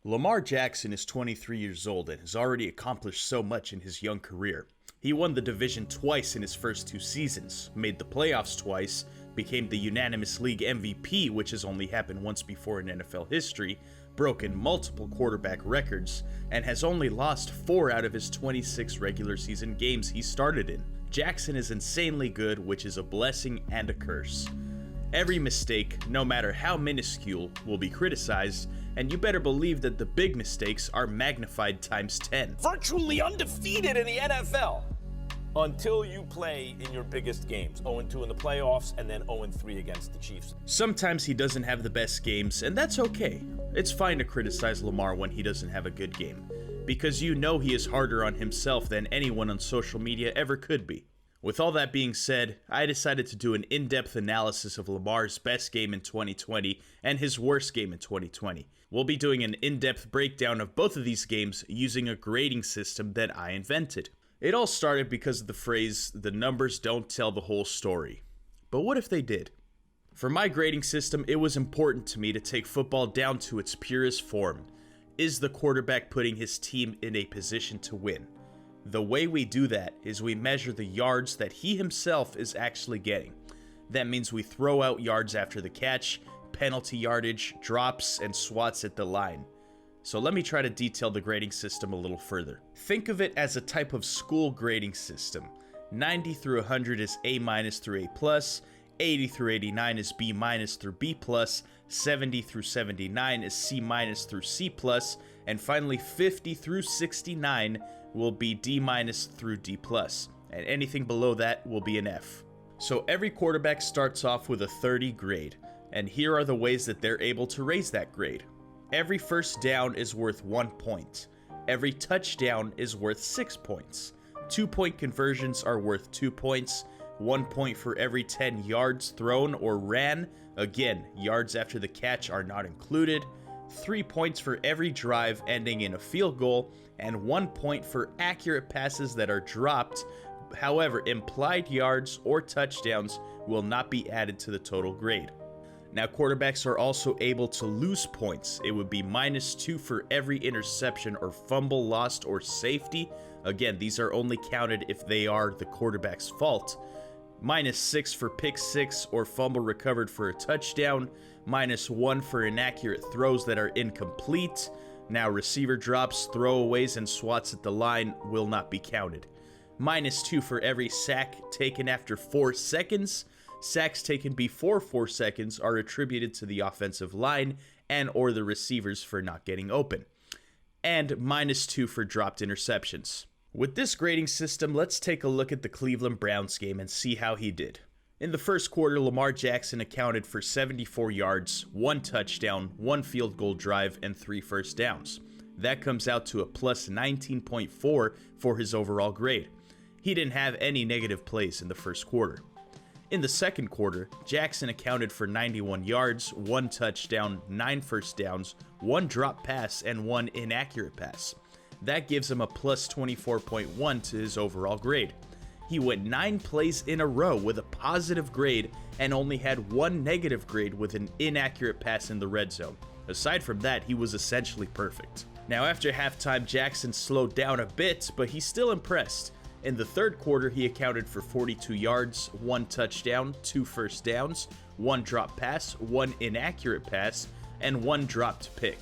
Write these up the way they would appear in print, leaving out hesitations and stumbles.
Lamar Jackson is 23 years old and has already accomplished so much in his young career. He won the division twice in his first 2 seasons, made the playoffs twice, became the unanimous league MVP, which has only happened once before in NFL history, broken multiple quarterback records, and has only lost 4 out of his 26 regular season games he started in. Jackson is insanely good, which is a blessing and a curse. Every mistake, no matter how minuscule, will be criticized, and you better believe that the big mistakes are magnified times 10. Virtually undefeated in the NFL until you play in your biggest games. 0-2 in the playoffs and then 0-3 against the Chiefs. Sometimes he doesn't have the best games, and that's okay. It's fine to criticize Lamar when he doesn't have a good game, because you know he is harder on himself than anyone on social media ever could be. With all that being said, I decided to do an in-depth analysis of Lamar's best game in 2020 and his worst game in 2020. We'll be doing an in-depth breakdown of both of these games using a grading system that I invented. It all started because of the phrase, "the numbers don't tell the whole story." But what if they did? For my grading system, it was important to me to take football down to its purest form. Is the quarterback putting his team in a position to win? The way we do that is we measure the yards that he himself is actually getting. That means we throw out yards after the catch, penalty yardage, drops, and swats at the line. So let me try to detail the grading system a little further. Think of it as a type of school grading system. 90 through 100 is A- through A+, 80 through 89 is B- through B+, 70 through 79 is C- through C+, and finally 50 through 69 will be D- through D+, and anything below that will be an F. So every quarterback starts off with a 30 grade, and here are the ways that they're able to raise that grade. Every first down is worth 1 point. Every touchdown is worth 6 points. 2-point conversions are worth 2 points. 1 point for every 10 yards thrown or ran. Again, yards after the catch are not included. 3 points for every drive ending in a field goal, and 1 point for accurate passes that are dropped. However, implied yards or touchdowns will not be added to the total grade. Now, quarterbacks are also able to lose points. It would be -2 for every interception or fumble lost or safety. Again, these are only counted if they are the quarterback's fault. -6 for pick 6 or fumble recovered for a touchdown. -1 for inaccurate throws that are incomplete. Now, receiver drops, throwaways, and swats at the line will not be counted. -2 for every sack taken after 4 seconds. Sacks taken before 4 seconds are attributed to the offensive line and or the receivers for not getting open. And -2 for dropped interceptions. With this grading system, let's take a look at the Cleveland Browns game and see how he did. In the first quarter, Lamar Jackson accounted for 74 yards, 1 touchdown, 1 field goal drive, and 3 first downs. That comes out to a plus 19.4 for his overall grade. He didn't have any negative plays in the first quarter. In the second quarter, Jackson accounted for 91 yards, 1 touchdown, 9 first downs, 1 drop pass, and 1 inaccurate pass. That gives him a plus 24.1 to his overall grade. He went 9 plays in a row with a positive grade and only had 1 negative grade with an inaccurate pass in the red zone. Aside from that, he was essentially perfect. Now, after halftime, Jackson slowed down a bit, but he's still impressed. In the third quarter, he accounted for 42 yards, 1 touchdown, 2 first downs, 1 drop pass, 1 inaccurate pass, and 1 dropped pick.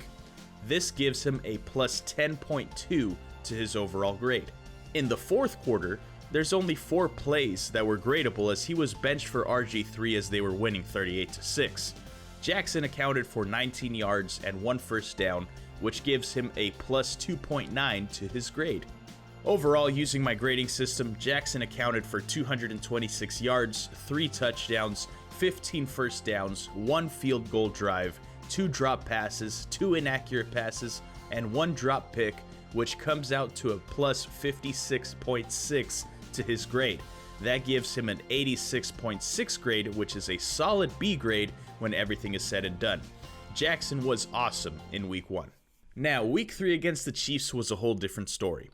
This gives him a plus 10.2 to his overall grade. In the fourth quarter, there's only 4 plays that were gradable as he was benched for RG3 as they were winning 38-6. Jackson accounted for 19 yards and 1 first down, which gives him a plus 2.9 to his grade. Overall, using my grading system, Jackson accounted for 226 yards, 3 touchdowns, 15 first downs, 1 field goal drive, 2 drop passes, 2 inaccurate passes, and 1 drop pick, which comes out to a plus 56.6 to his grade. That gives him an 86.6 grade, which is a solid B grade when everything is said and done. Jackson was awesome in week 1. Now, week 3 against the Chiefs was a whole different story.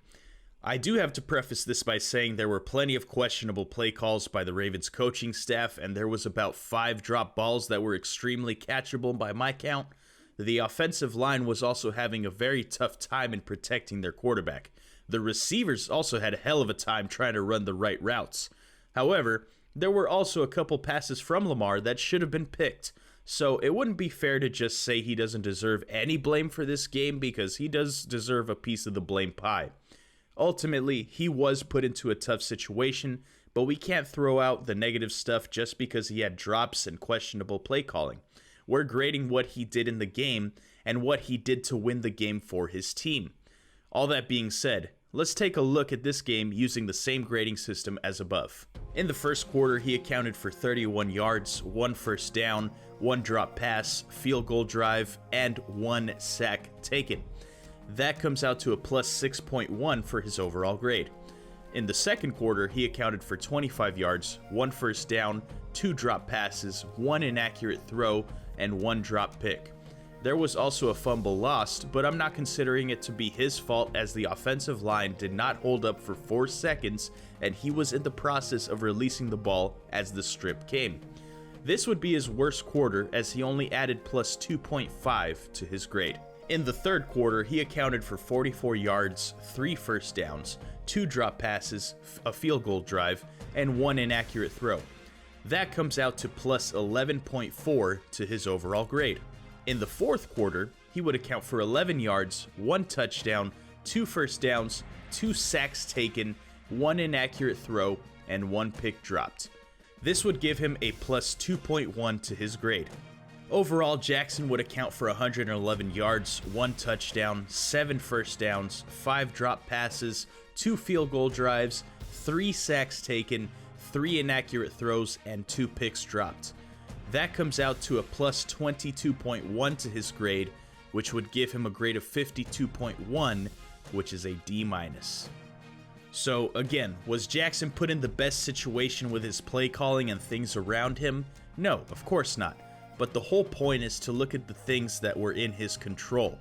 I do have to preface this by saying there were plenty of questionable play calls by the Ravens coaching staff, and there was about 5 drop balls that were extremely catchable by my count. the offensive line was also having a very tough time in protecting their quarterback. The receivers also had a hell of a time trying to run the right routes. However, there were also a couple passes from Lamar that should have been picked. So it wouldn't be fair to just say he doesn't deserve any blame for this game, because he does deserve a piece of the blame pie. Ultimately, he was put into a tough situation, but we can't throw out the negative stuff just because he had drops and questionable play calling. We're grading what he did in the game and what he did to win the game for his team. All that being said, let's take a look at this game using the same grading system as above. In the first quarter, he accounted for 31 yards, 1 first down, 1 drop pass, field goal drive, and 1 sack taken. That comes out to a plus 6.1 for his overall grade. In the second quarter, he accounted for 25 yards, 1 first down, 2 drop passes, 1 inaccurate throw, and 1 drop pick. There was also a fumble lost, but I'm not considering it to be his fault, as the offensive line did not hold up for 4 seconds and he was in the process of releasing the ball as the strip came. This would be his worst quarter, as he only added plus 2.5 to his grade. In the third quarter, he accounted for 44 yards, 3 first downs, 2 drop passes, a field goal drive, and 1 inaccurate throw. That comes out to plus 11.4 to his overall grade. In the fourth quarter, he would account for 11 yards, 1 touchdown, 2 first downs, 2 sacks taken, 1 inaccurate throw, and 1 pick dropped. This would give him a plus 2.1 to his grade. Overall, Jackson would account for 111 yards, 1 touchdown, 7 first downs, 5 drop passes, 2 field goal drives, 3 sacks taken, 3 inaccurate throws, and 2 picks dropped. That comes out to a plus 22.1 to his grade, which would give him a grade of 52.1, which is a D-. So again, was Jackson put in the best situation with his play calling and things around him? No, of course not. But the whole point is to look at the things that were in his control.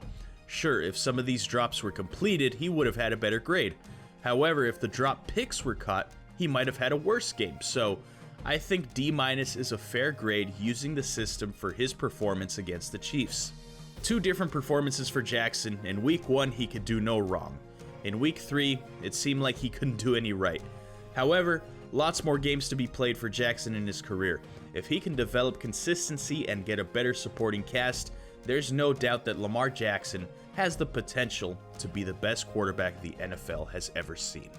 Sure, if some of these drops were completed, he would have had a better grade. However, if the drop picks were caught, he might have had a worse game. So I think D- is a fair grade using the system for his performance against the Chiefs. 2 different performances for Jackson. In week 1, he could do no wrong. In week 3, it seemed like he couldn't do any right. However, lots more games to be played for Jackson in his career. If he can develop consistency and get a better supporting cast, there's no doubt that Lamar Jackson has the potential to be the best quarterback the NFL has ever seen.